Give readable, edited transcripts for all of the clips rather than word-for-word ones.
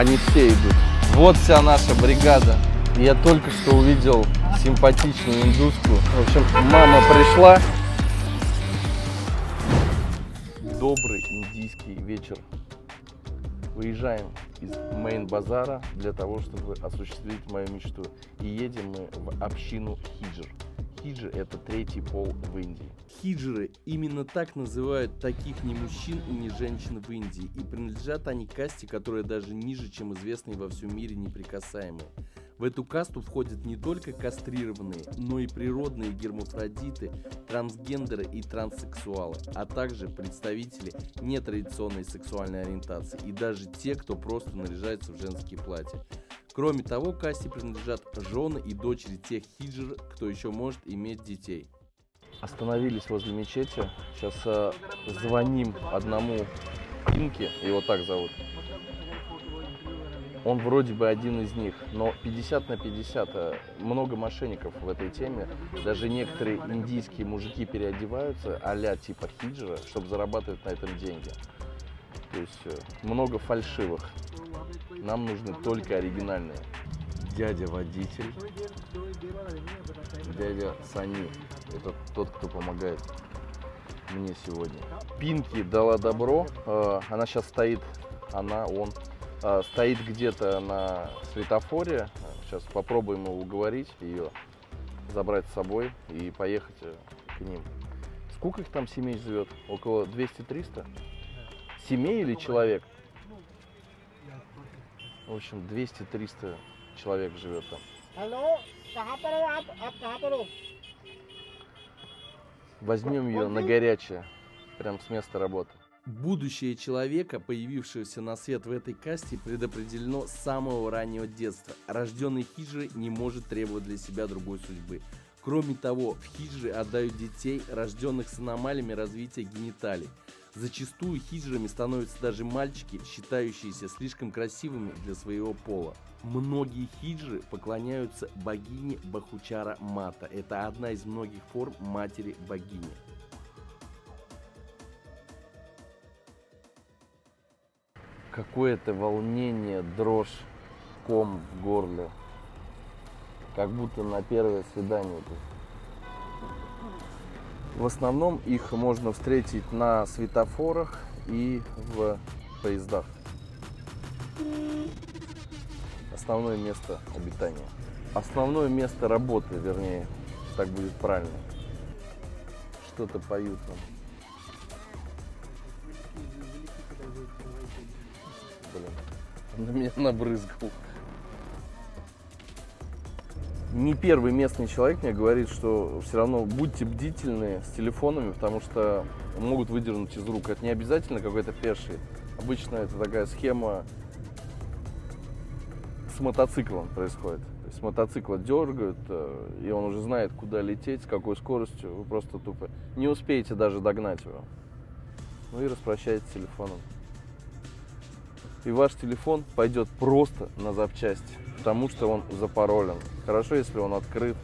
Они все идут. Вот вся наша бригада. Я только что увидел симпатичную индуску. В общем, мама пришла. Добрый индийский вечер. Выезжаем из Мейн-базара для того, чтобы осуществить мою мечту. И едем мы в общину хиджр. Хиджи – это третий пол в Индии. Хиджры именно так называют таких ни мужчин и ни женщин в Индии. И принадлежат они к касте, которая даже ниже, чем известные во всем мире неприкасаемые. В эту касту входят не только кастрированные, но и природные гермафродиты, трансгендеры и транссексуалы, а также представители нетрадиционной сексуальной ориентации и даже те, кто просто наряжается в женские платья. Кроме того, к касте принадлежат жены и дочери тех хиджр, кто еще может иметь детей. Остановились возле мечети. Сейчас звоним одному Пинки, его так зовут. Он вроде бы один из них, но 50 на 50, много мошенников в этой теме. Даже некоторые индийские мужики переодеваются а-ля типа хиджра, чтобы зарабатывать на этом деньги. То есть много фальшивых. Нам нужны только оригинальные. Дядя водитель, дядя Сани. Это тот, кто помогает мне сегодня. Пинки дала добро. Она сейчас стоит, он стоит где-то на светофоре. Сейчас попробуем его уговорить, ее забрать с собой и поехать к ним. Сколько их там семей живет? Около 200-300? Семей или человек? В общем, 200-300 человек живет там. Возьмем ее на горячее, прям с места работы. Будущее человека, появившегося на свет в этой касте, предопределено с самого раннего детства. Рожденный хиджрой не может требовать для себя другой судьбы. Кроме того, в хиджры отдают детей, рожденных с аномалиями развития гениталий. Зачастую хиджрами становятся даже мальчики, считающиеся слишком красивыми для своего пола. Многие хиджры поклоняются богине Бахучара Мата. Это одна из многих форм матери богини. Какое-то волнение, дрожь, ком в горле. Как будто на первое свидание. В основном их можно встретить на светофорах и в поездах. Основное место обитания. Основное место работы, вернее, так будет правильно. Что-то поют нам. Блин, на меня набрызгал. Не первый местный человек мне говорит, что все равно будьте бдительны с телефонами, потому что могут выдернуть из рук. Это не обязательно какой-то пеший. Обычно это такая схема с мотоциклом происходит. То есть мотоцикла дергают, и он уже знает, куда лететь, с какой скоростью. Вы просто тупо не успеете даже догнать его. Ну и распрощаетесь с телефоном. И ваш телефон пойдет просто на запчасти, потому что он запаролен. Хорошо, если он открыт,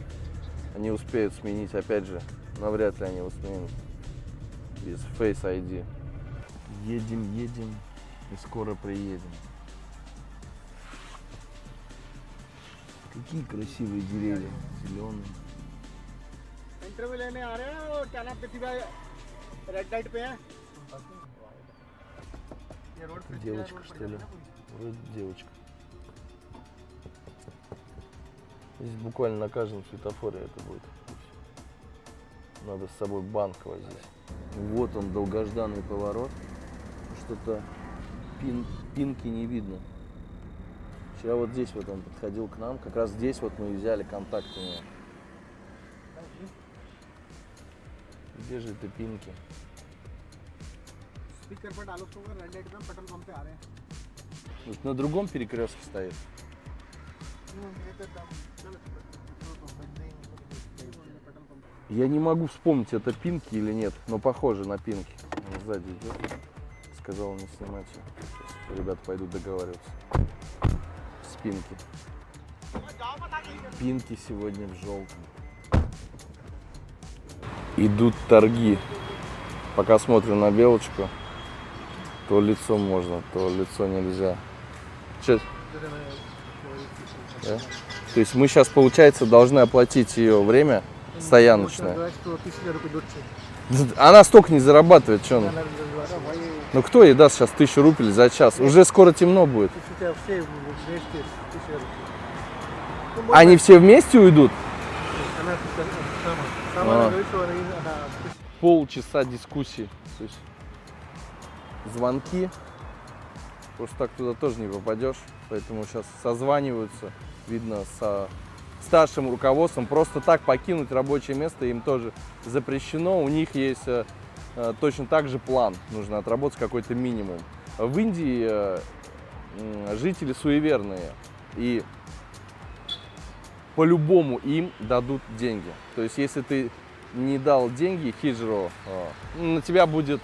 они успеют сменить, опять же, навряд ли они его сменят без Face ID. Едем и скоро приедем. Какие красивые деревья, зеленые. Девочка, что ли? Вроде девочка. Здесь буквально на каждом светофоре это будет. Надо с собой банк возить. Вот он, долгожданный поворот. Что-то Пинки не видно. Вчера вот здесь вот он подходил к нам. Как раз здесь вот мы взяли контакт у него. Где же это Пинки? На другом перекрестке стоит. Я не могу вспомнить, это Пинки или нет, но похоже на Пинки. Он сзади идет. Сказал не снимать. Сейчас ребята пойдут договариваться с Пинки. Пинки сегодня в желтом. Идут торги. Пока смотрим на белочку. То лицо можно, то лицо нельзя. Сейчас. Да? То есть мы сейчас, получается, должны оплатить ее время стояночное. Она столько не зарабатывает, что она? Ну кто ей даст сейчас 1000 рублей за час? Уже скоро темно будет. Они все вместе уйдут? Полчаса дискуссий. То есть звонки. Просто так туда тоже не попадешь. Поэтому сейчас созваниваются, видно, со старшим руководством. Просто так покинуть рабочее место им тоже запрещено. У них есть точно так же план. Нужно отработать какой-то минимум. В Индии жители суеверные. И по-любому им дадут деньги. То есть если ты не дал деньги хиджру, на тебя будет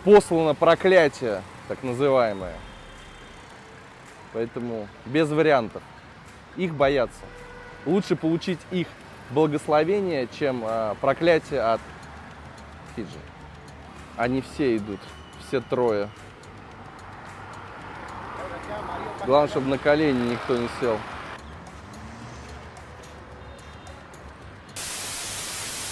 послано проклятие, так называемое. Поэтому без вариантов. Их боятся. Лучше получить их благословение, чем проклятие от хиджи. Они все идут, все трое. Главное, чтобы на колени никто не сел.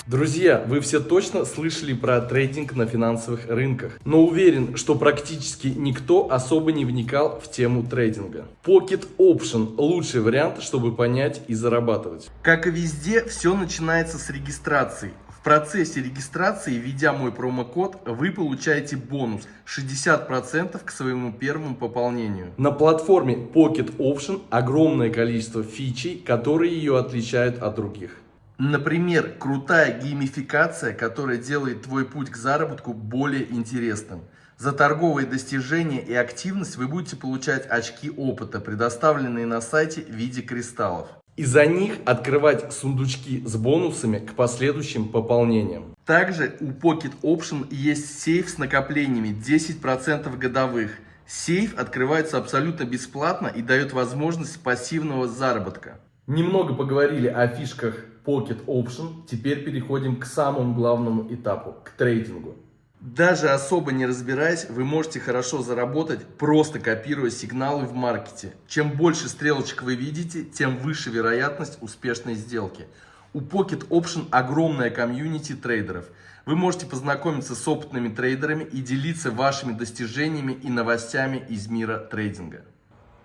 Друзья, вы все точно слышали про трейдинг на финансовых рынках, но уверен, что практически никто особо не вникал в тему трейдинга. Pocket Option – лучший вариант, чтобы понять и зарабатывать. Как и везде, все начинается с регистрации. В процессе регистрации, введя мой промокод, вы получаете бонус 60% к своему первому пополнению. На платформе Pocket Option огромное количество фичей, которые ее отличают от других. Например, крутая геймификация, которая делает твой путь к заработку более интересным. За торговые достижения и активность вы будете получать очки опыта, предоставленные на сайте в виде кристаллов. И за них открывать сундучки с бонусами к последующим пополнениям. Также у Pocket Option есть сейф с накоплениями 10% годовых. Сейф открывается абсолютно бесплатно и дает возможность пассивного заработка. Немного поговорили о фишках Pocket Option, теперь переходим к самому главному этапу, к трейдингу. Даже особо не разбираясь, вы можете хорошо заработать, просто копируя сигналы в маркете. Чем больше стрелочек вы видите, тем выше вероятность успешной сделки. У Pocket Option огромная комьюнити трейдеров. Вы можете познакомиться с опытными трейдерами и делиться вашими достижениями и новостями из мира трейдинга.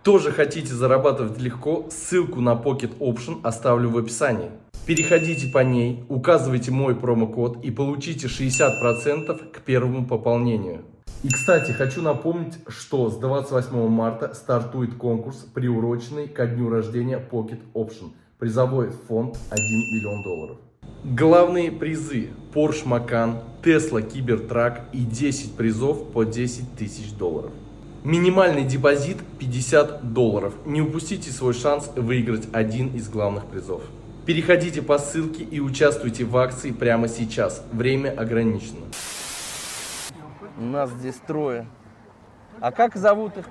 Тоже хотите зарабатывать легко? Ссылку на Pocket Option оставлю в описании. Переходите по ней, указывайте мой промокод и получите 60% к первому пополнению. И, кстати, хочу напомнить, что с 28 марта стартует конкурс, приуроченный ко дню рождения Pocket Option. Призовой фонд $1 миллион. Главные призы: Porsche Macan, Tesla Cybertruck и 10 призов по $10 000. Минимальный депозит $50. Не упустите свой шанс выиграть один из главных призов. Переходите по ссылке и участвуйте в акции прямо сейчас. Время ограничено. У нас здесь трое. А как зовут их?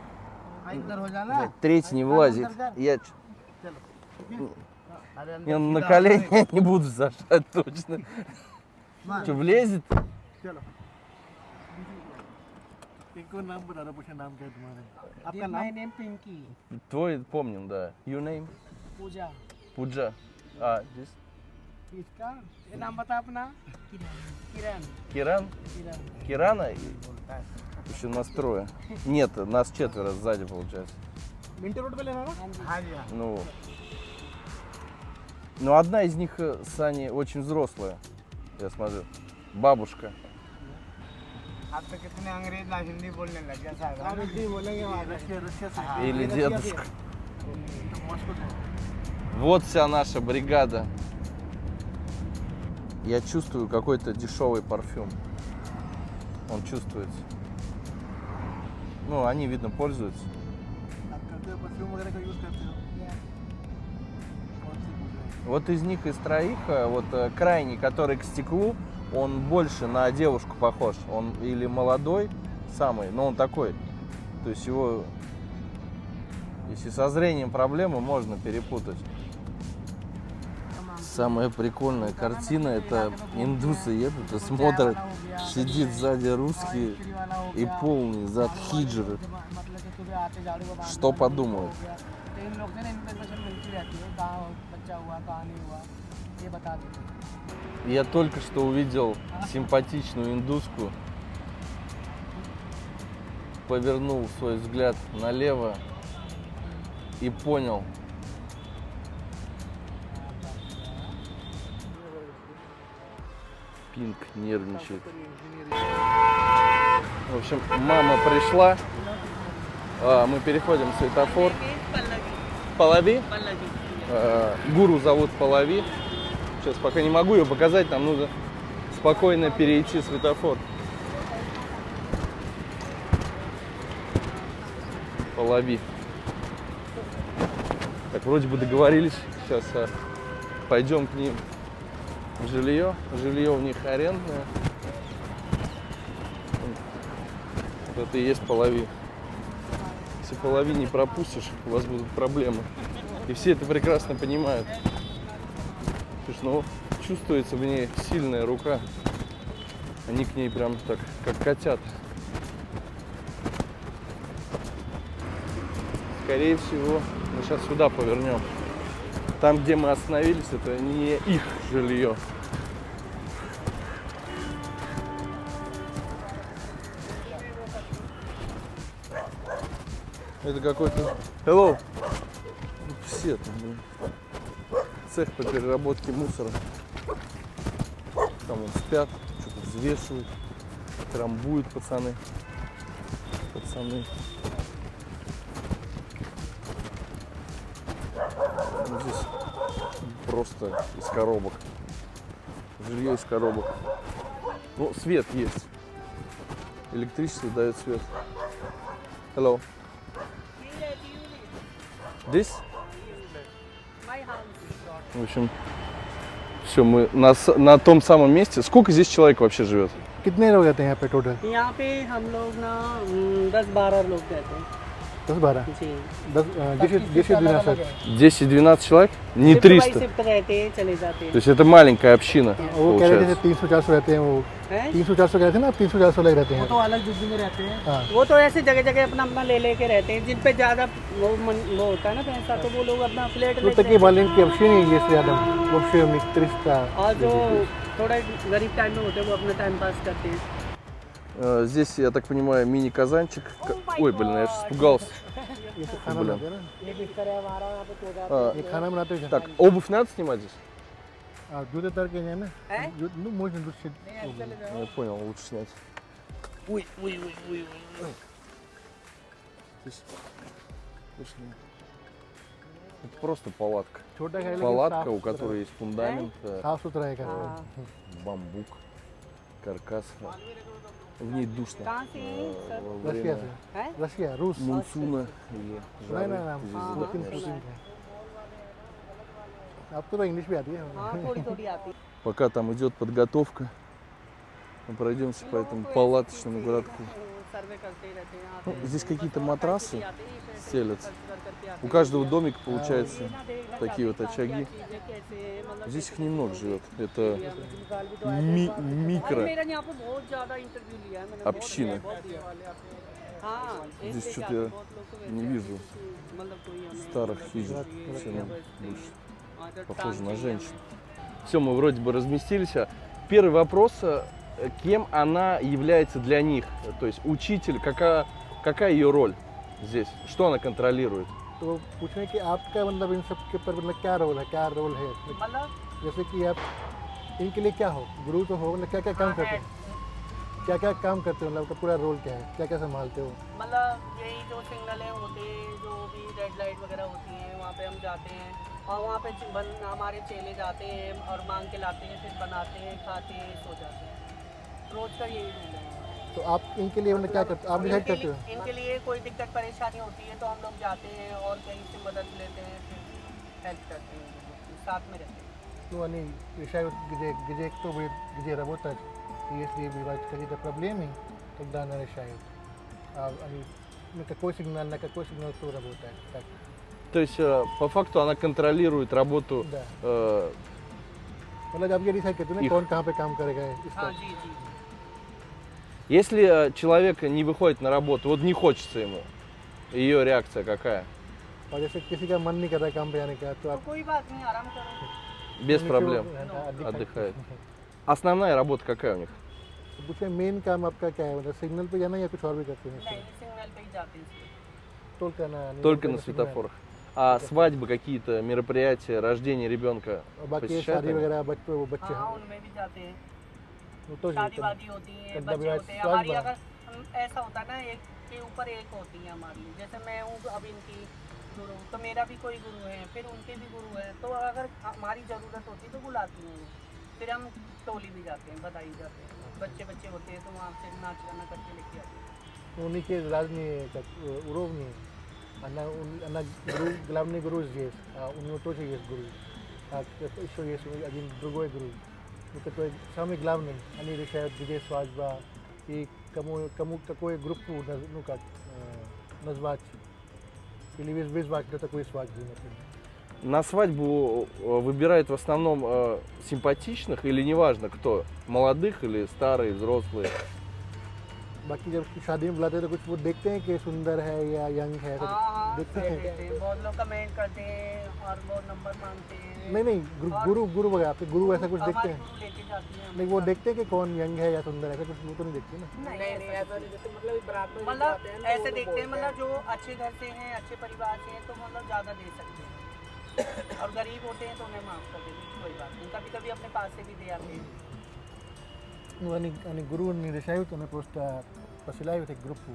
Третий не влазит. Я на колени не буду зажать точно. Что, влезет? My name Pinky. Твой помним, да. Your name? Pooja. Пуджа. А, здесь? इसका ये नाम बता अपना किरण Киран? किरण Кирана? Еще нас трое. Нет, нас четверо сзади получается. Minto road पे लेना ना हाँ जी Ну, одна из них, Сани, очень взрослая. Я смотрю. Бабушка. आप तो कितने अंग्रेज ना हिंदी बोलने लग गया साहब हम हिंदी बोलेंगे रशिया से Или дедушка. Вот вся наша бригада. Я чувствую какой-то дешевый парфюм. Он чувствуется. Ну, они, видно, пользуются. आप करते हो परफ्यूम वगैरह का यूज करते हो Вот из них, из троих, вот крайний, который к стеклу, он больше на девушку похож. Он или молодой самый, но он такой. То есть его, если со зрением проблемы, можно перепутать. Самая прикольная картина — это индусы едут и смотрят, сидит сзади русский и полный зад хиджры. Что подумают? तो इन लोग से ना इन्फॉर्मेशन मिलती रहती है कहाँ बच्चा हुआ कहाँ नहीं हुआ ये बता देते हैं। Я только что увидел симпатичную индуску, повернул свой взгляд налево и понял. Пинк нервничает. В общем, мама пришла. Мы переходим светофор. Палави? Гуру зовут Палави. Сейчас пока не могу ее показать, нам нужно спокойно перейти светофор. Палави. Так, вроде бы договорились. Сейчас пойдем к ним в жилье. Жилье у них арендное. Вот это и есть Палави. Если Палави не пропустишь, у вас будут проблемы. И все это прекрасно понимают. Потому что, ну, чувствуется в ней сильная рука. Они к ней прям так, как котята. Скорее всего, мы сейчас сюда повернем. Там, где мы остановились, это не их жилье. Это какой-то... Hello! Все там, блин. Цех по переработке мусора. Там вон спят, что-то взвешивают, трамбуют пацаны. Ну, здесь просто из коробок. Жилье из коробок. Ну, свет есть. Электричество дает свет. Hello. This? В общем, все, мы на том самом месте. Сколько здесь человек вообще живет? कितने लोग रहते हैं यहाँ पे टोटल? यहाँ पे हम लोग ना 10-12 लोग रहते हैं 10-12 जी। 10-12 человек? Не शिफ्ट बाई 300. शिफ्ट रहते हैं, चले जाते हैं। То есть это маленькая община, वो कह रहे थे получается. 300-400 रहते हैं वो हैं? 300-400 कह रहे थे ना 300-400 लोग रहते हैं वो तो अलग झुग्गी में रहते हैं। हाँ वो तो ऐसे जगह जगह अपना अपना ले लेके रहते हैं। जिन पे ज्यादा वो होता है ना पैसा, तो वो लोग अपना फ्लैट तो लेते такие हैं। маленькие общины есть рядом в общем у них 300 और जो थोड़ा गरीब टाइम में होते हैं, वो अपना टाइम पास करते हैं। Здесь, я так понимаю, мини-казанчик. Ой, блин, я аж испугался. ये तो खाना Блин. बनाते हैं ना ये बिस्तर है हमारा, यहाँ पे सो जाते А, ये खाना बनाते हैं Так, обувь надо снимать здесь? जूते तर के हैं ना हैं? ну можно лучше हैं। चले जाओ। Я понял, лучше снять. Ой. Здесь, слушай, это просто палатка. छोटा है लेकिन Палатка, у которой есть фундамент, साफ सुथरा है घर हाँ। бамбук, каркас. В ней душно. कहाँ से हैं, सर? Во रशिया время से हैं? रशिया रूस мунсуна или नहीं жары. ना здесь हाँ, पुतिन замерз. पुतिन है अब तो इंग्लिश भी आती है हाँ, थोड़ी थोड़ी आती है। Пока там идет подготовка, мы пройдемся по этому палаточному городку. सर्वे करते रहते हैं, Ну, आते здесь हैं। какие-то матрасы आते हैं, पैसे стелятся. खर्च करके आते У हैं। каждого домика получается देखना देखना такие вот चाहते हैं очаги. क्या चीज़ें कैसे हैं, मतलब Здесь их немного живет. Это निकाल भी तो आए थे। और микро. मेरा यहाँ पे बहुत ज़्यादा इंटरव्यू लिया है मैंने, बहुत Община. लिया है, बहुत दिए वाले आपने। हाँ, Здесь ऐसे что-то क्या, я बहुत लोग तो не वैसे вижу मतलब कोई हमें старых मतलब хижин. ये Все क्या нам बोलते हैं, больше वहाँ तो похоже टांग на चाहिए женщин. हमें। Все, мы вроде бы разместились. Первый вопрос, кем она является для них? То есть учитель, какая ее роль здесь? Что она контролирует? तो पूछे कि आपका मतलब इन सब के ऊपर मतलब क्या रोल है मतलब जैसे कि आप इनके लिए क्या हो गुरु तो हो मतलब क्या क्या काम करते हैं क्या क्या काम करते हो मतलब आपका पूरा रोल क्या है क्या क्या संभालते हो मतलब यही जो सिग्नलें होते हैं, जो भी रेड लाइट वगैरह होती हैं, वहाँ पे हम जाते हैं और वहाँ पे हमारे चेले जाते हैं और मांग के लाते हैं, फिर बनाते हैं, खाते हैं, सो जाते हैं। रोज का यही रूल है। तो आप इनके लिए मतलब क्या करते हो आप डिसाइड करते हो इनके लिए कोई दिक्कत परेशानी होती है तो हम लोग जाते हैं और कहीं से मदद लेते हैं, फिर हेल्प करते हैं, साथ में रहते हैं। Ну, они решают, где кто будет где работать. И если бывают какие-то проблемы, тогда она решает. А они на какой сигнал кто работает. Так. То есть по факту она контролирует работу Да. मतलब आप ये डिसाइड करते हो ना Их. कौन कहाँ पे काम करेगा इसका। हाँ जी जी जी। Если человек не выходит на работу, вот не хочется ему, ее реакция какая? और जैसे किसी का मन नहीं कर रहा है काम पे आने का तो तो आप कोई बात नहीं, आराम करो। Без नीचे проблем. वो Отдыхает. Основная работа какая у них? तो पूछे मेन काम आपका क्या है, मतलब सिग्नल पे जाना या कुछ और भी करते हैं? नहीं, सिग्नल पे ही जाते हैं इसलिए। टोल करना नहीं, Только टोल на करना, सिग्नल। светофорах. А свадьбы какие-то, мероприятия, рождение ребенка और बाकी ये посещают शादी они? वगैरह बच्चे हाँ, हैं उनमें भी जाते हैं। वो तो शादी वादी होती है, कद्दा बच्चे विवाह, होते हैं स्वाद हमारी। बा- अगर ऐसा होता है ना, एक के ऊपर एक होती है हमारी। जैसे मैं हूँ अब इनकी गुरु, तो मेरा भी कोई गुरु है, फिर उनके भी गुरु है, तो अगर हमारी ज़रूरत होती है तो बुलाती हैं वो। फिर हम टोली भी जाते हैं, बधाई जाते हैं। बच्चे होते हैं तो वहाँ से नाच गाना करके लेके आते हैं। unik razni urovni ana guru glavni guru jest, a u него тоже есть guru, a еще есть один другой guru, который самый главный. Они решают, где свадьба и кому какую группу, ну как назвать, или вызвать для такой свадьбы, например. На свадьбу выбирают в основном симпатичных или неважно кто, молодых или старые, взрослые. बाकी जब शादी में बुलाते हैं तो कुछ वो देखते हैं कि सुंदर है या यंग है, तो हाँ, देखते देख हैं। लेते हैं। बहुत लोग कमेंट करते हैं और वो नंबर मांगते हैं। नहीं गुरु वगैरह आपके गुरु ऐसा कुछ देखते हमारी हैं? गुरु लेके जाती है। नहीं वो देखते हैं कि कौन यंग है या सुंदर है, ऐसा कुछ वो तो नहीं देखते ना। नहीं ऐसा नहीं देखते, मतलब ऐसे देखते हैं, मतलब जो अच्छे घर से हैं, अच्छे परिवार से हैं, तो मतलब ज़्यादा दे सकते हैं। और गरीब होते हैं तो उन्हें माफ़ कर देते हैं, कोई बात नहीं। कभी कभी अपने पास से भी दे आते हैं। Ani guru ni решают, они просто посылают их группу.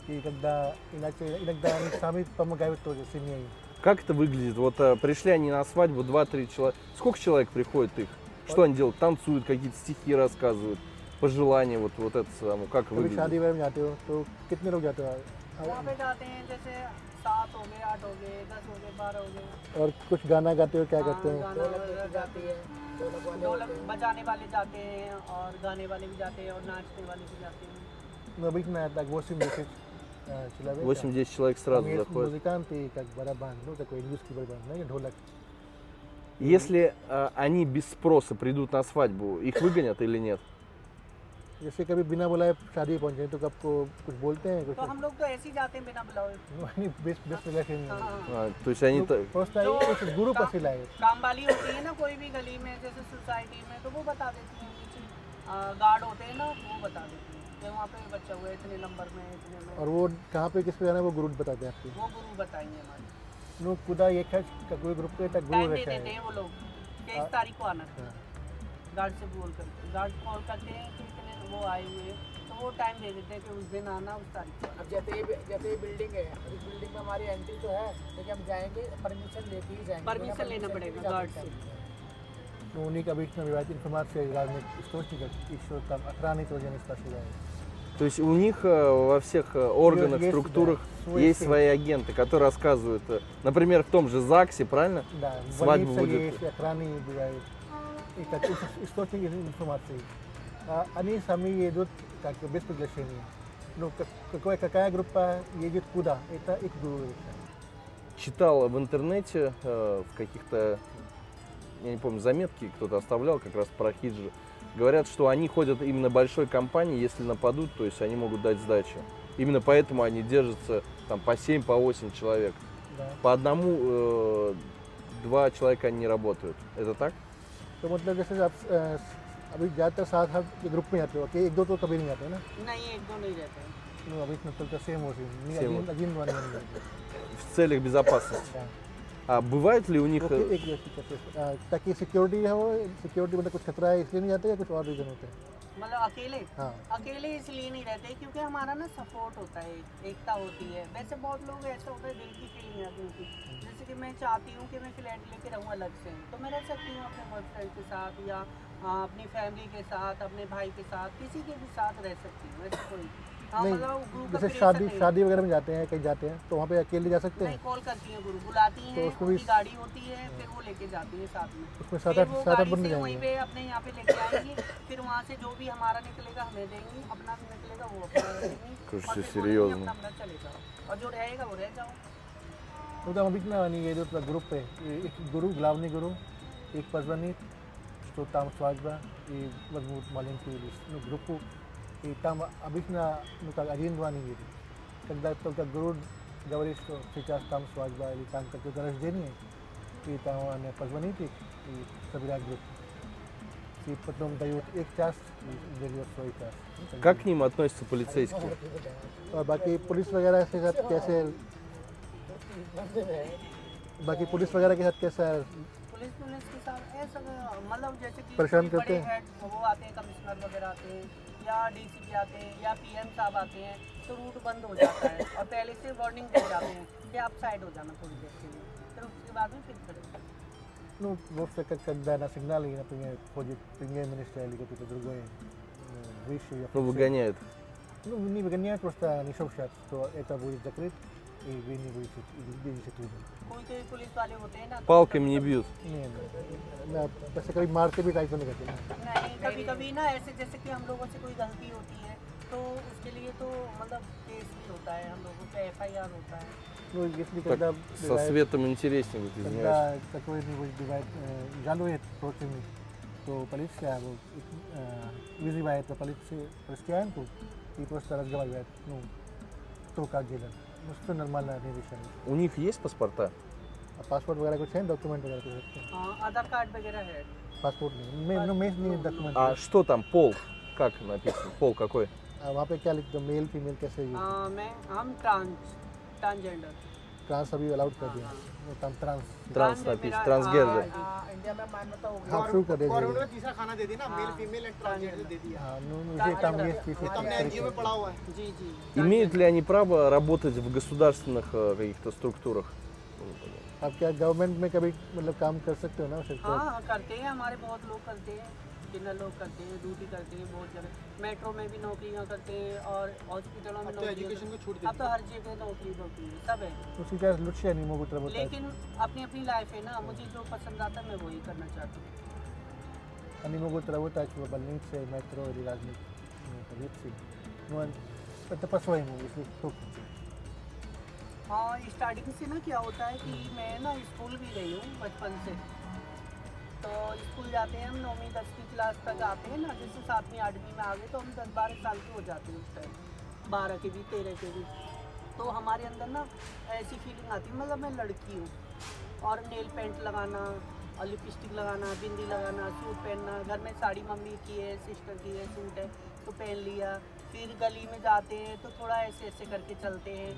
И когда иногда они сами помогают тоже семьей. Как это выглядит? Вот пришли они на свадьбу, 2-3 человека. Сколько человек приходит их? Что они делают? Танцуют, какие-то стихи рассказывают, пожелания, вот это самое. Как कभी शादी выглядит? वादी में जाते हो तो कितने लोग जाते हो? वहाँ पे जाते हैं जैसे 7 हो गए, 8 हो गए, 10 हो गए, 12 हो गए। और कुछ गाना गाते हो, क्या हाँ, करते हो? गाना वगैरह जाती है। ढोलक बजाने वाले जाते हैं और गाने वाले भी जाते हैं और नाचने वाले भी जाते हैं। Ну, обычно так 8-10 человек. 8-10 человек Там сразу есть заходят. музыканты, как барабан, ну такой индийский барабан, знаете, ढोलक. Если они без спроса придут на свадьбу, их выгонят или нет? जैसे कभी बिना बुलाए शादी पहुंचे तो आपको कुछ बोलते हैं कुछ? तो हम लोग तो ऐसे ही जाते हैं बिना बुलाए। नहीं बेस्ट रिलेशन हाँ। То есть они... просто कुछ गुरु पसिलाए. काम वाली होती है ना कोई भी गली में, जैसे सोसाइटी में, तो वो बता देती है। नीचे गार्ड होते हैं ना, वो बता देती है कि वहाँ पे बच्चा हुआ है इतने नंबर में, इतने में। और वो कहाँ पे किस पे जाना है वो गुरु बताते हैं आपको. वो गुरु बताएंगे हमारे। नो खुदा एक है कोई ग्रुप पे तक गुरु टाइम दे रहता देते है. हैं वो लोग कि इस तारीख को आना है। हाँ. गार्ड से बोल करके गार्ड कॉल करते हैं कि इतने वो आए हुए हैं, तो वो टाइम दे देते हैं कि उस दिन आना, उस तारीख को आना। अब जैसे ये बिल्डिंग है, अब इस बिल्डिंग में हमारी एंट्री तो है, लेकिन हम जाएंगे परमिशन लेके ही जाएंगे. परमिशन लेना पड़ेगा गार्ड से। Ну, у них обычно бывает информация из разных источников, еще там охраны тоже не спрашивают. То есть у них во всех органах, Есть, структурах да, свой есть стиль. свои агенты, которые рассказывают, например, в том же ЗАГСе, правильно? Да, Свадьба больница будет. есть, охраны бывают. И как источник информации. Они сами едут как без приглашения. Ну, какая группа едет куда, это их гуру решает. Читал в интернете, в каких-то, я не помню, заметки кто-то оставлял как раз про хиджи. Говорят, что они ходят именно большой компанией, если нападут, то есть они могут дать сдачу. Именно поэтому они держатся там по 7, по 8 человек. Да. По одному, 2 человека они не работают. Это так? तो मतलब जैसे आप अभी ज़्यादातर साथ आप ग्रुप में जाते हो कि एक दो तो कभी नहीं आते हैं ना. नहीं, एक दो नहीं रहते हैं। Ну, обычно только सेम हो Same. один-два не जाते. В целях безопасности. Да. А бывают ли у них... ओके, एक जैसे ताकि सिक्योरिटी हो, सिक्योरिटी मतलब कुछ खतरा है इसलिए नहीं जाते या कुछ और रीज़न होते हैं? मतलब अकेले हाँ. अकेले इसलिए नहीं रहते क्योंकि हमारा ना सपोर्ट होता है, एकता होती है। वैसे बहुत लोग ऐसा होता है दिल की फीलिंग आती होती है, जैसे कि मैं चाहती हूँ कि मैं फ्लैट लेके रहूँ अलग से, तो मैं रह सकती हूँ अपने बॉयफ्रेंड के साथ या अपनी फैमिली के साथ, अपने भाई के साथ, किसी के भी साथ रह सकती हूँ। ऐसा कोई हाँ, नहीं, मतलब गुरु का जैसे प्रेशर नहीं है। शादी वगैरह में जाते हैं, कहीं जाते हैं तो वहाँ पे अकेले जा सकते नहीं, हैं? कॉल करती हैं गुरु, बुलाती तो हैं, उसमें भी- उनकी गाड़ी होती है, फिर वो लेके जाती है साथ में। उसमें फिर 7-8 वो 7-8 गाड़ी बंदे से वहीं जाएंगे. पे अपने यहाँ पे लेके आएंगी, फिर वहाँ से जो भी हमारा निकलेगा हमें देंगी, अपना भी निकलेगा वो अपना देंगी, Слушай, और फिर серьезно. बोलेंगी अपना अपना चले जाओ, और जो रहेगा वो रह जाओ। Ну там обычно они едут в группе. Их гуру, главный гуру, их позвонит, so tam swagba I magmut malinki no grupo I tam abis na no kag agenda ni gidi. Когда только груд говорит, что сейчас там свадьба или там какое-то рождение, и там они позвоните и собирают группу. И потом дают их час и дает свой час. Как к ним относятся полицейские? और बाकी पुलिस वगैरह के साथ कैसे बाकी पुलिस वगैरह के साथ कैसा पुलिस के साथ ऐसा मतलब जैसे कि परेशान कोई करते बड़े हैं? हेड वो आते हैं, कमिश्नर वगैरह आते हैं या डीसीपी आते हैं या पीएम साहब आते हैं तो रूट बंद हो जाता है और पहले से वार्निंग दे जाते हैं कि आप साइड हो जाना थोड़ी देर के लिए, फिर उसके बाद में फिर खड़े हो जाते हैं। ну, вовсе когда на сигнале, например, входит премьер-министр или какой-то другой высший Ну, офицер. выгоняют. Ну, не выгоняют, просто не сообщат, что это будет закрыт, и вы не будете видеть оттуда. कोई कोई पुलिस वाले होते हैं ना, Палками не бьют. नहीं, वैसे कभी मारते भी टाइप नहीं करते ना। नहीं कभी कभी ना ऐसे जैसे कि हम लोगों से कोई गलती होती है तो उसके लिए तो मतलब केस भी होता है, हम लोगों पे FIR होता है। Ну, если Так, когда со бывает- светом интереснее, вот, извиняюсь. когда какой-нибудь бывает жалует противник, то полиция вызывает полицейскую и просто разговаривает, ну, кто как делает. Ну, что нормально не решает. У них есть паспорта? А паспорт वगैरह कुछ है डॉक्यूमेंट वगैरह कुछ है? हाँ, आधार कार्ड वगैरह है। पासपोर्ट नहीं मैं नहीं डॉक्यूमेंट А что там, пол? Как написано? Пол какой? वहाँ पे क्या लिखते हो मेल फीमेल कैसे यूज हम ट्रांसजेंडर ट्रांस अभी अलाउड कर दिया वो ट्रांस Транс написано, трансгендер. इंडिया में मान्यता होगी हाँ शुरू कर दिया गवर्नमेंट ने तीसरा खाना दे दिया ना मेल फीमेल एंड ट्रांसजेंडर दे दिया हाँ मुझे काम ये ये तो हमने एनजीओ में पढ़ा हुआ है जी जी। Имеют ли они право работать в государственных каких-то структурах? आप क्या गवर्नमेंट में कभी मतलब काम कर सकते हो ना सकते हो हाँ करते हैं, हमारे बहुत लोग करते हैं, कितना लोग करते हैं, ड्यूटी करते हैं बहुत जगह, मेट्रो में भी नौकरियाँ करते हैं और हॉस्पिटलों में अब तो नौकरियाँ एजुकेशन को छूट करते हैं। अब तो हर जगह नौकरी है, सब है। उसकी लक्ष्य नहीं могут работать लेकिन अपनी अपनी लाइफ है ना, मुझे जो पसंद आता है मैं वही करना चाहती हूँ। они могут работать в больнице метро или разных полиции но это по-своему если кто हाँ स्टार्टिंग से ना क्या होता है कि मैं ना स्कूल भी गई हूँ बचपन से, तो स्कूल जाते हैं हम 9वीं 10वीं क्लास तक आते हैं ना, जैसे 7वीं 8वीं में आ गए तो हम 10-12 साल के हो जाते हैं उस टाइम, 12 के भी 13 के भी, तो हमारे अंदर ना ऐसी फीलिंग आती है मतलब मैं लड़की हूँ और नेल पेंट लगाना और लिपस्टिक लगाना, बिंदी लगाना, सूट पहनना, घर में साड़ी मम्मी की है, सिस्टर की है, सूट है तो पहन लिया, फिर गली में जाते हैं तो थोड़ा ऐसे ऐसे करके चलते हैं,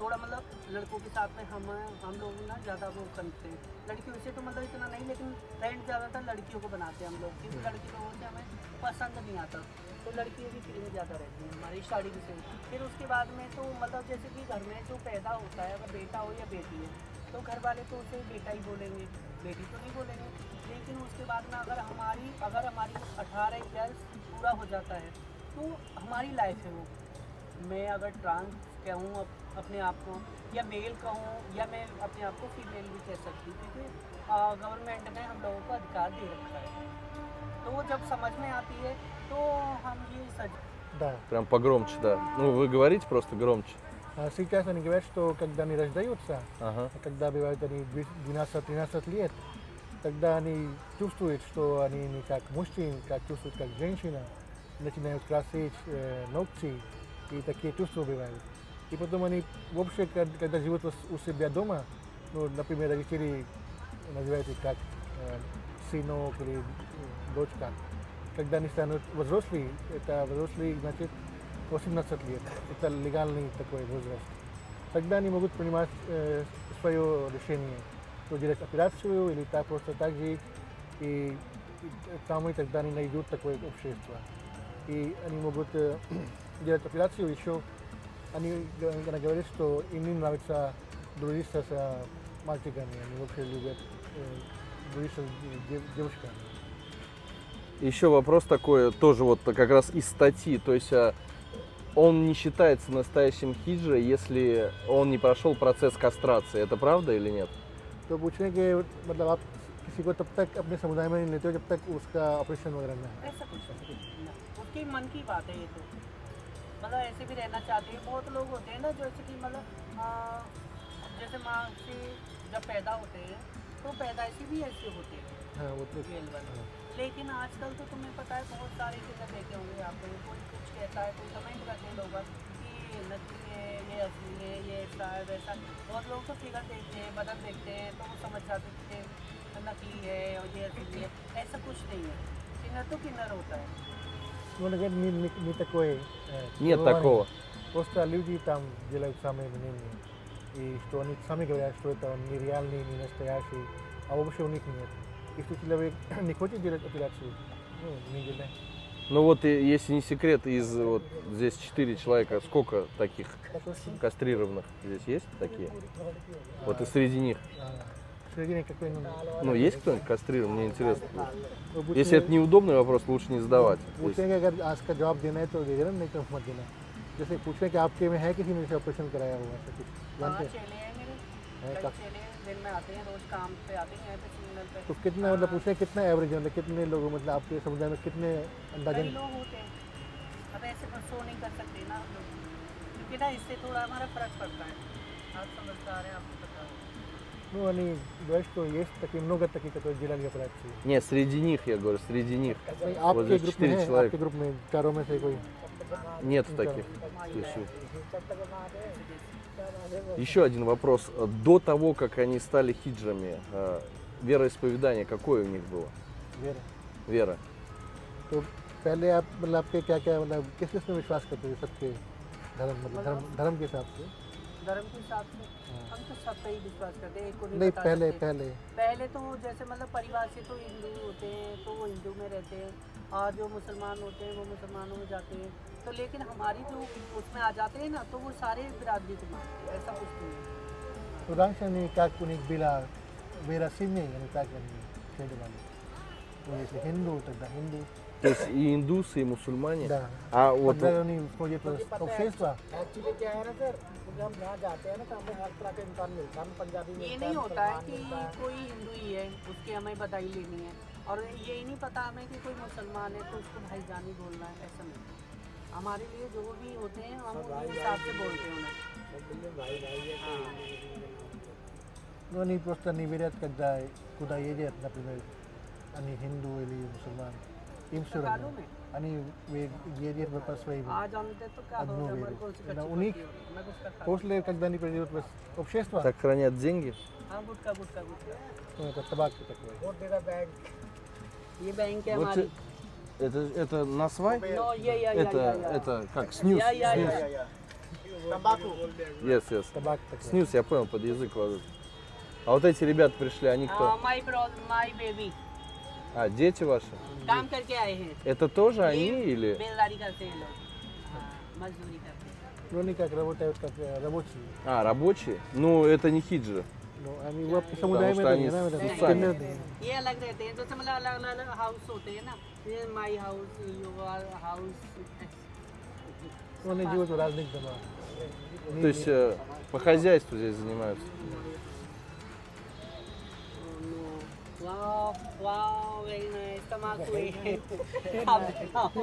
थोड़ा मतलब लड़कों के साथ में हम लोग ना ज़्यादा वो करते हैं, लड़कियों से तो मतलब इतना नहीं, लेकिन ट्रेंड ज़्यादातर लड़कियों को बनाते हैं हम लोग, क्योंकि लड़की लोगों से हमें पसंद नहीं आता, तो लड़कियों की फीलिंग ज़्यादा रहती है हमारी स्टार्टिंग से। फिर उसके बाद में तो मतलब जैसे कि घर में जो पैदा होता है, अगर बेटा हो या बेटी है तो घर वाले तो उसे बेटा ही बोलेंगे, बेटी तो नहीं बोलेंगे, लेकिन उसके बाद में अगर हमारी 18 ईयर्स पूरा हो जाता है तो हमारी लाइफ है वो, मैं अगर ट्रांस कहूँ अपने आप को या मेल कहूँ या मैं अपने आप को फीमेल भी कह सकती हूँ, क्योंकि गवर्नमेंट ने हम लोगों को अधिकार दे रखा है, तो वो जब समझ में आती है तो हम ये सच да Прям погромче, да. Ну, вы говорите просто громче. сейчас они говорят что когда они рождаются Ага. когда бывает они 12-13 лет тогда они чувствуют что они не как мужчина как чувствуют как женщина начинают красить ногти и такие чувства бывают и потом они вообще когда живут у себя дома ну например родители называют их как сынок или дочка когда они станут взрослые это взрослые значит 18 лет это легальный такой возраст тогда они могут принимать свое решение то делать операцию или так просто так жить и там и тогда они найдут такое общество и они могут делать операцию еще они говорят что им не нравится дружиться с мальчиками они вообще любят дружиться с девушками. Еще вопрос такой, тоже вот как раз из статьи, то есть он не считается настоящим хиджи, если он не прошел процесс кастрации. Это правда или нет? तो पूछने के मतलब आप किसी को तब तक अपने समुदाय में नहीं लेते हो जब तक उसका ऑपरेशन वगैरह ना है ऐसा कुछ नहीं, उसके मन की बात है ये तो, मतलब ऐसे भी रहना चाहते हैं, बहुत लोग होते हैं ना जैसे कि मतलब जैसे माँ से जब पैदा होते हैं तो पैदाइशी भी ऐसे होते हैं, हाँ वो तो वेल वाला। लेकिन आजकल तो तुम्हें पता है बहुत सारे फिगर देखे होंगे आपको, कोई कुछ कहता है, कोई कमेंट करते हैं लोग कि नकली है, ये असली है, ये ऐसा है वैसा। बहुत लोग तो फिगर देखते हैं, बदन देखते हैं तो वो समझ जाते हैं कि नकली है और ये असली है। ऐसा कुछ नहीं है, किन्नर तो किन्नर होता है। Sebenarnya ni такое. Нет такого. Просто люди там делают самое мнение. И что они сами говорят, что это он нереальный, не настоящий, а вообще у них нет. Если человек не хочет делать операцию, ну, не делай. Ну вот, если не секрет, из вот здесь 4 человека, сколько таких кастрированных здесь есть такие? Вот и среди них. Среди них какой Ну, есть кто-нибудь кастрирован? Мне интересно. वो Если это неудобный вопрос, лучше не задавать. То есть- पूछेंगे अगर आज का जवाब देना है तो दे देना, नहीं तो मत देना. जैसे पूछें कि आपके में है किसी ने ऑपरेशन कराया हुआ ऐसा कुछ हाँ जानते हैं? चेले हैं मेरे, है कई काफी. चेले दिन में आते हैं, रोज काम पे आते हैं यहाँ पे सिग्नल पे। तो कितना मतलब पूछे कितना एवरेज मतलब कितने लोग मतलब आपके समुदाय में कितने अंदाजन कई लोग होते हैं, अब ऐसे शो नहीं कर सकते ना हम लोग, क्योंकि ना इससे थोड़ा हमारा फर्क पड़ता है। आप समझदार हैं, आपको पता है। ну они говорят, что есть такие много таких, которые делали операции. Нет, среди них, я говорю, среди них. नहीं, Вот आपके здесь ग्रुप 4 में है, человека. आपके ग्रुप में चारों में से कोई Нет таких. Еще один вопрос. До того, как они стали хиджрами, вероисповедание какое у них было? वेर Вера. तो पहले आप मतलब आपके क्या क्या मतलब किस किस में विश्वास करते थे सबके धर्म मतलब धर्म के हिसाब से धर्म के हिसाब से हम तो सब पे ही विश्वास करते हैं, एक को नहीं बता पहले सकते। पहले पहले तो जैसे मतलब परिवार से तो हिंदू होते हैं तो वो हिंदू में रहते हैं, और जो मुसलमान होते हैं वो मुसलमानों में जाते हैं। तो लेकिन हमारी जो उसमें आ जाते हैं ना, तो वो सारे बिरादरी को मानते हैं, ऐसा कुछ नहीं है। Udansani kakunik bila vera sini yang kagak ni kedepan. Jadi Hindu tentang Hindu. То есть и индусы, и мусульмане. Да. А вот मतलब नहीं उसको ये तो общество एक्चुअली क्या है ना सर, क्योंकि हम जहाँ जाते हैं ना तो हमें हर तरह का इंसान मिलता है, हमें पंजाबी ये मिलता है, नहीं होता है मुसलमान कि मिलता है। कोई हिंदू ही है उसकी हमें बधाई लेनी है, और ये ही नहीं पता हमें कि कोई मुसलमान है तो उसको भाईजानी बोलना है, ऐसा नहीं। हमारे लिए जो भी होते हैं हम उसी हिसाब से बोलते हैं उन्हें। no ni prosta ni berat kada kuda ye je na primer ani Hindu ili Musliman im कानून suram में ani we ye je berpas wai आज जानते तो क्या हो Одно हमारे верю. को उसकी Да, कच्ची у них पक्की होगी, मैं कुछ करता после когда не придет бас общество так хранят деньги. हाँ गुटका गुटका गुटका। ну это табак такой. वोट देगा बैंक। ये बैंक है Вот हमारी। это насвай? नो ये Это как снюс. Я. снюс. तंबाकू Yes, yes. Табак такой. Снюс, я понял, под язык ложит. А вот эти ребята пришли, они кто? My baby А, дети ваши? काम करके आए हैं, Это тоже они ये или? बेलदारी करते हैं लोग, हाँ, मजदूरी करते हैं। ну не как работают как рабочие. А, рабочие? Ну, это не хиджи. ну они वो आपके समुदाय में что नहीं они है ना मतलब сами. किन्नर नहीं है. ये अलग रहते हैं, जैसे मतलब अलग अलग हाउस होते हैं ना, ये my house, your house. ну они живут в разных домах. То есть по хозяйству здесь занимаются. Wow wow very nice, तमाकू है। आप बताओ।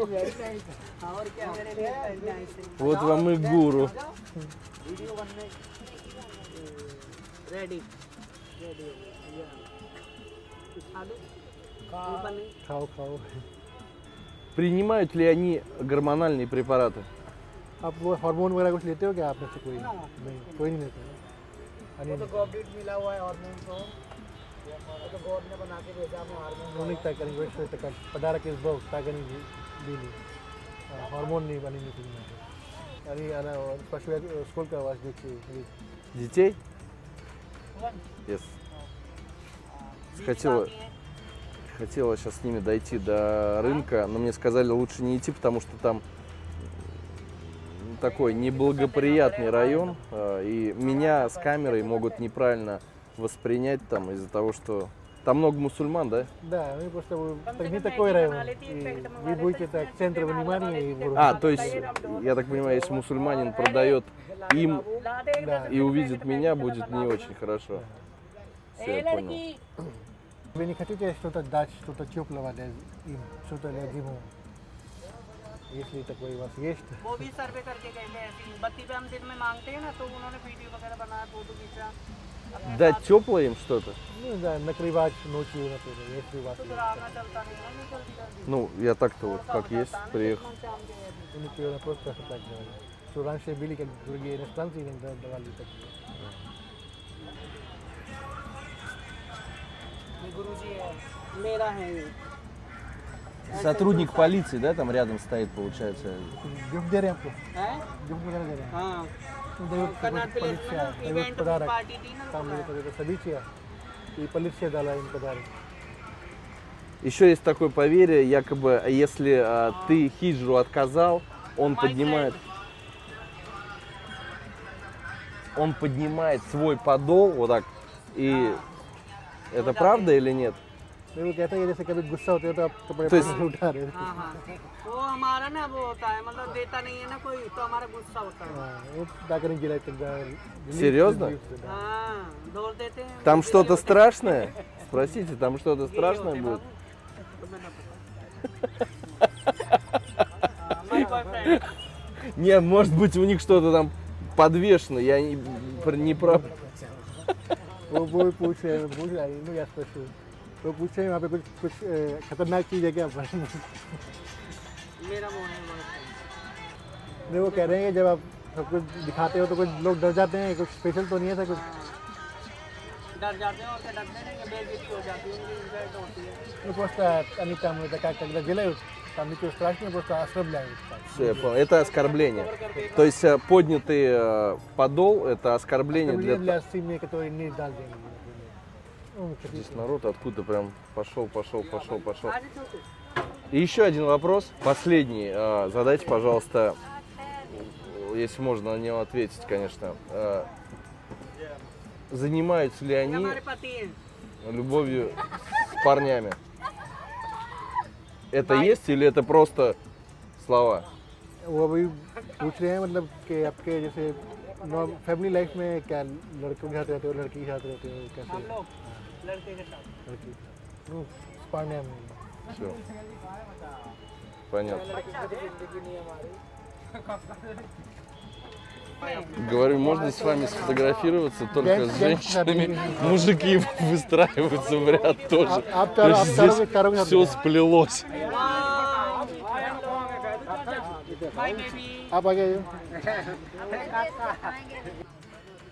और क्या मेरे लिए पहनने आए थे? Вот вам и гуру. वीडियो बनने रेडी रेडी आलू बने। खाओ खाओ. Принимают ли они гормональные препараты? आप वो हार्मोन वगैरह कुछ लेते हो क्या आप में से कोई? ना। नहीं कोई नहीं लेता. वो अनि तो गॉबलेट मिला हुआ है हार्मोन को, वो तो गॉड ने बना के भेजा हमें hormone. unik tak kan gue sudah tekan padarak is bau tagan dili hormon nih bani nih punya. Ani ana pas sekolah ka was dekhi. Детей? Yes. Хотела сейчас с ними дойти до рынка, но мне сказали, лучше не идти, потому что там такой неблагоприятный район, и меня с камерой могут неправильно воспринять там из-за того, что там много мусульман, да? Да, они просто так не такой район. И вы будете так центр внимания и А, то есть, я так понимаю, если мусульманин продает им да. и увидит меня, будет не очень хорошо. Все, я понял. Вы не хотите что-то дать, что-то теплого для им, что-то для зиму? Если такой у вас есть. वो भी सर्वे करके गए थे ऐसे ही। बत्ती पे हम दिन में मांगते हैं ना, तो उन्होंने वीडियो वगैरह बनाया, फोटो खींचा, Дать теплое им что-то? Ну да, накрывать ночью, например, если у вас तो फिर आना चलता नहीं ना नहीं जल्दी जल्दी Ну, я так-то вот, как есть, приехал. есть. есть. Уникально просто так делать. Что раньше были как другие иностранцы, иногда давали такие. ये गुरुजी है मेरा है ये Сотрудник полиции, да, там рядом стоит, получается? गिफ्ट दे रहे हैं आपको है गिफ्ट वगैरह दे रहे हैं हाँ दैवत कन्नड़ प्लेस में ना इवेंट पदार्थ पार्टी थी ना там были какие-то события, и полиция дала им подарок. Еще есть такое поверье, якобы, если ты хиджру отказал, он поднимает свой подол вот так. И это правда или нет? नहीं वो कहते हैं कि जैसे कभी गुस्सा होते हो तो आप कपड़े तो इस- पहन के उठा रहे हो हाँ हाँ वो हमारा ना वो होता है मतलब देता नहीं है ना कोई तो हमारा गुस्सा होता है हाँ, वो так они делают, когда Серьезно? हाँ दौड़ देते हैं Там что-то страшное? Спросите, там что-то страшное будет? My boyfriend. Не, может быть, у них что-то там подвешено, я не прав. वो पूछ रहे हैं ну я спрошу वो पूछ रहे हैं वहाँ पे कुछ खतरनाक चीज़ है क्या पर मेरा मोह है boyfriend. नहीं वो कह रहे हैं कि जब आप सब कुछ दिखाते हो तो कुछ लोग डर जाते हैं कुछ स्पेशल तो नहीं है था कुछ डर जाते हैं और क्या डरते नहीं है बेइज्जती हो जाती है उनकी इज्जत होती है ну просто они там это как когда делают там ничего страшного просто оскорбляют Все, я понял. Это оскорбление. То есть поднятый подол – это оскорбление для для... семьи которые не дал деньги например. Ну, Здесь народ откуда прям пошел. आज चलते И еще один вопрос, последний. Задайте, пожалуйста, если можно на него ответить, конечно. Занимаются ли они हमारे पति हैं любовью с парнями? Это есть или это просто слова? वो अभी पूछ रहे हैं मतलब कि आपके जैसे फैमिली लाइफ में क्या लड़कों के साथ रहते हो लड़की के साथ रहते हो कैसे हम लोग लड़के के साथ लड़की ну, с парнями Все. Понятно. जिंदगी नहीं हमारी Говорю, можно с вами сфотографироваться только с женщинами. Мужики выстраиваются в ряд тоже. То есть здесь все сплелось. बाय बेबी आप आ गए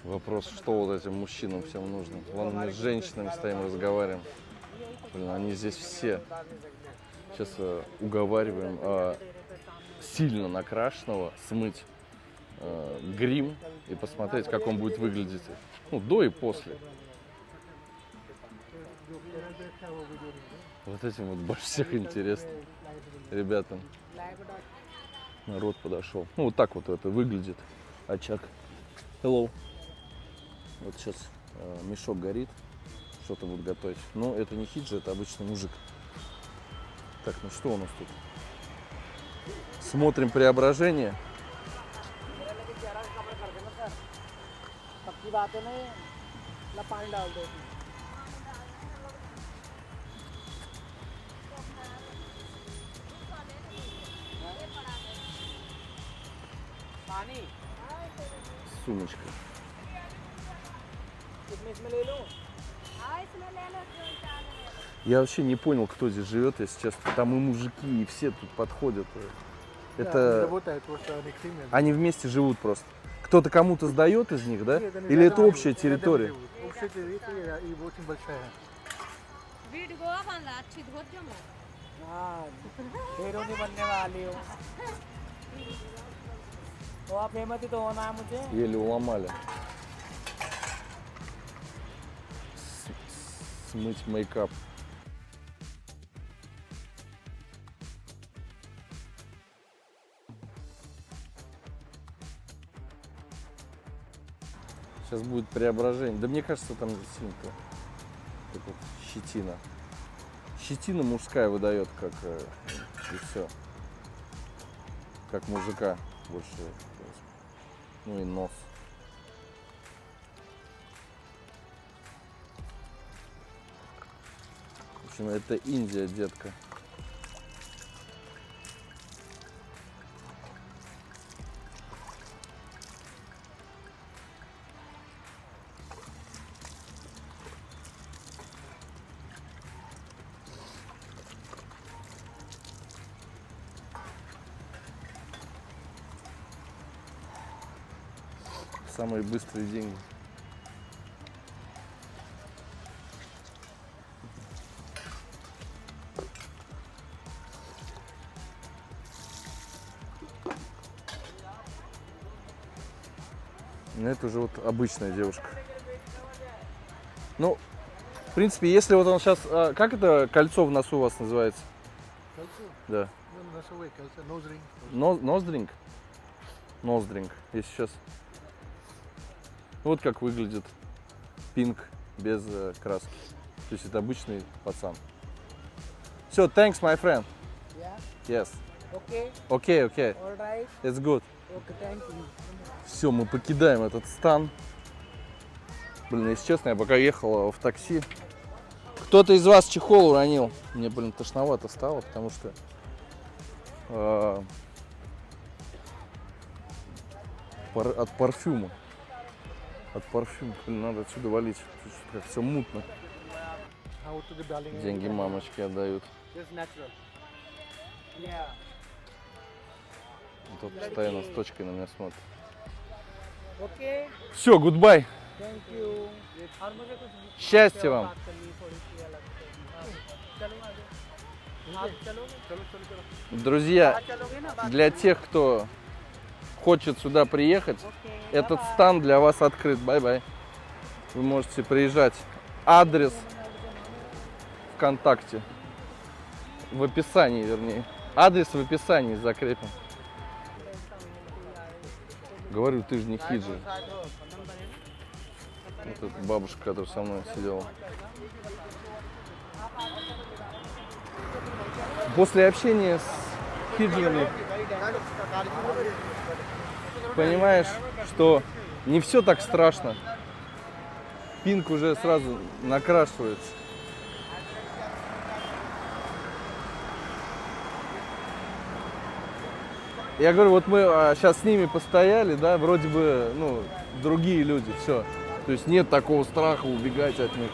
Вопрос, что вот этим мужчинам всем нужно? Вон мы с женщинами стоим, разговариваем. Блин, они здесь все. Сейчас уговариваем сильно накрашенного смыть грим и посмотреть, как он будет выглядеть. Ну, до и после. Вот этим вот больше всех интересно ребятам. Народ подошел. Ну, вот так вот это выглядит очаг. Hello. Вот сейчас мешок горит, что-то будут готовить. Но это не хиджи, это обычный мужик. Так, ну что у нас тут? Смотрим преображение. पक्की बात है ना ये ला पानी डाल दो पानी Сумочка. कितने इसमें ले लूँ Я вообще не понял, кто здесь живет, если честно. Там и мужики, и все тут подходят. Это работает просто Алексей они вместе живут просто. Кто-то кому-то сдает из них, да? Или это общая территория? общая территория и очень большая वीड गोवा बांधला अच्छी धोत जमो हाँ हीरो नहीं बनने वाली हूँ तो आप हिम्मत ही तो होना है मुझे Еле уломали. Смыть мейкап. Сейчас будет преображение. Да мне кажется, там сильно-то так вот щетина. Щетина мужская выдает, как и все. Как мужика больше. Ну и нос. В общем, это Индия, детка. самые быстрые деньги. Ну, это уже вот обычная девушка. Ну, в принципе, если вот он сейчас... как это кольцо в носу у вас называется? Кольцо? Да. Ну, носовое кольцо, ноздринг. Ноздринг? Ноздринг. Если сейчас... Вот как выглядит пинк без краски. То есть это обычный пацан. Все, thanks, my friend. Yeah. Yes. Okay. Okay. All right. It's good. Okay. Thank you. Все, мы покидаем этот стан. Блин, если честно, я пока ехал в такси. Кто-то из вас чехол уронил. Мне, блин, тошновато стало, потому что от парфюма. От парфюма, блин, надо отсюда валить. Что-то как все мутно. हाँ वो तो जब डालेंगे Деньги мамочки отдают. Just natural. Yeah. А то постоянно с точкой на меня смотрит. Okay. Все, гудбай. Thank you. और मुझे कुछ Счастья вам. बात करनी है थोड़ी सी अलग से। चलो आगे। आप चलोगे? चलो। Друзья, आप चलोगे ना बात для тех, кто хочет сюда приехать, этот стан для вас открыт. Бай-бай. Вы можете приезжать. Адрес ВКонтакте. В описании, вернее. Адрес в описании закрепим. Говорю, ты же не хиджи. Вот эта бабушка, которая со мной сидела. После общения с хиджами понимаешь, что не все так страшно. Пинк уже сразу накрашивается. Я говорю, вот мы сейчас с ними постояли, да, вроде бы, ну, другие люди, все. То есть нет такого страха убегать от них.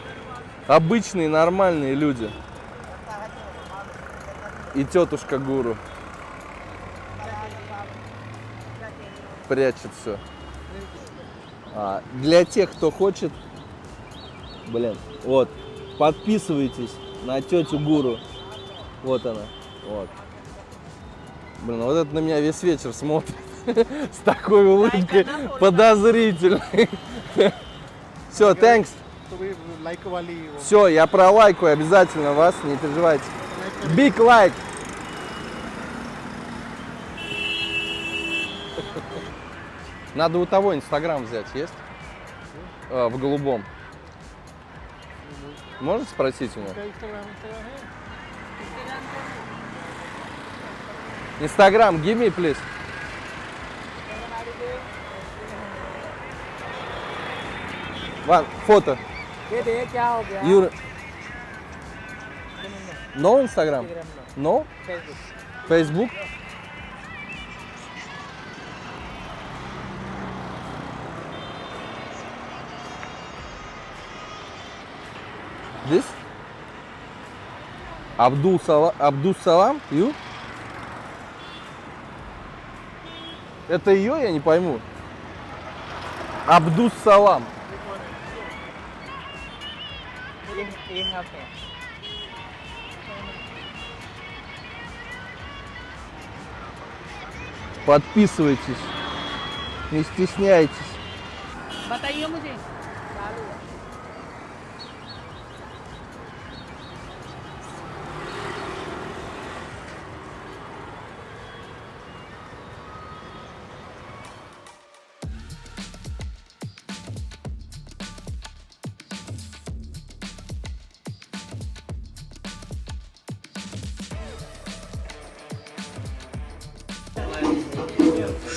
Обычные, нормальные люди. И тетушка гуру прячет все. Для тех, кто хочет, вот, подписывайтесь на тетю гуру. Вот она, вот. Вот это на меня весь вечер смотрит с такой улыбкой подозрительной. Все, thanks. तो भी लाइक वाली वो Все, я пролайкаю обязательно вас, не переживайте. Big like. Надо у того Инстаграм взять, есть? В голубом. Можете спросить у него? इंस्टाग्राम है Инстаграм, give me, please. Ван, фото. ये दे क्या हो गया? Юра. No Инстаграм? No? Facebook? This? Абдул Салам? You? Это ее, я не пойму. Абдус Салам. Подписывайтесь. Не стесняйтесь. बताइए मुझे।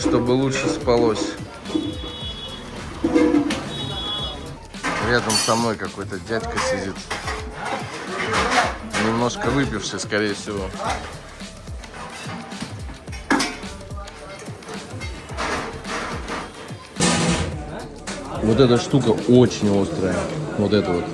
Чтобы лучше спалось. Рядом со мной какой-то дядька сидит. Немножко выпивший, скорее всего. Вот эта штука очень острая. Вот это вот.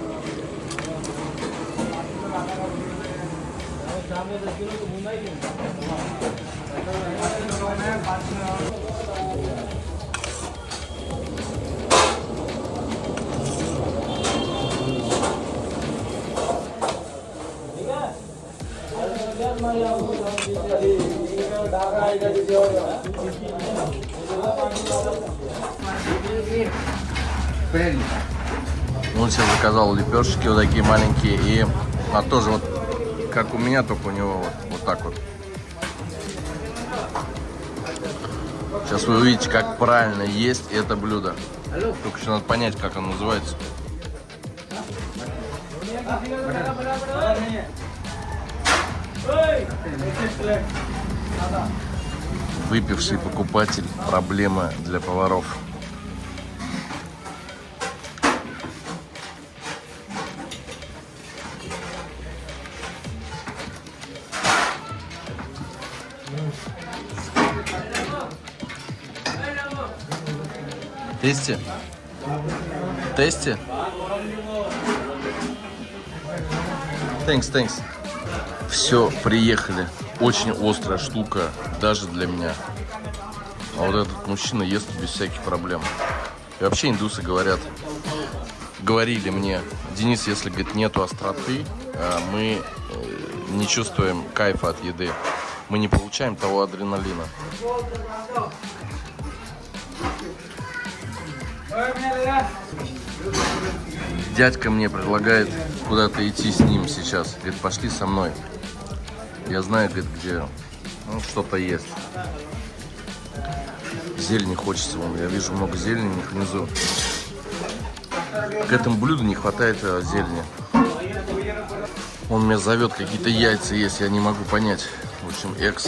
Он себе заказал лепешечки вот такие маленькие и тоже вот как у меня, только у него вот так вот. Сейчас вы увидите, как правильно есть это блюдо. Только еще надо понять, как оно называется. Выпивший покупатель – проблема для поваров. Тесте? Тесте? Thanks. Все, приехали. Очень острая штука, даже для меня. А вот этот мужчина ест без всяких проблем. И вообще индусы говорили мне: Денис, если, говорит, нету остроты, мы не чувствуем кайфа от еды. Мы не получаем того адреналина. Дядька мне предлагает куда-то идти с ним сейчас. Говорит, пошли со мной. Я знаю, говорит, где что-то есть. Зелени хочется. Вон, я вижу много зелени внизу. К этому блюду не хватает зелени. Он меня зовет, какие-то яйца есть, я не могу понять. В общем, экс.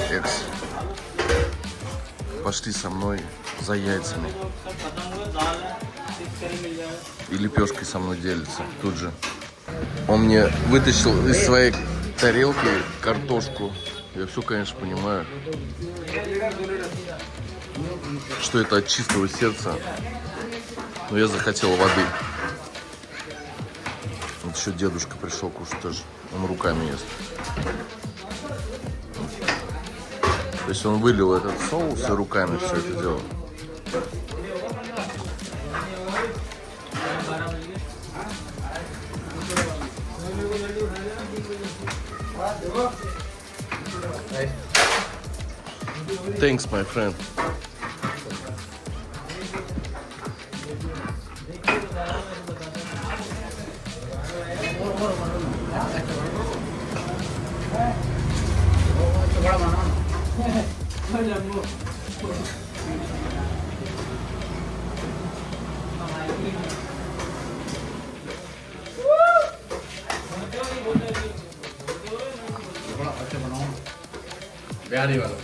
Пошли со мной за яйцами. И лепешкой со мной делится тут же. Он мне вытащил из своей тарелки картошку. Я все, конечно, понимаю, что это от чистого сердца. Но я захотел воды. Вот еще дедушка пришел кушать тоже. Он руками ест. То есть он вылил этот соус и руками все это делал. Thanks, my friend. बिहारी वाला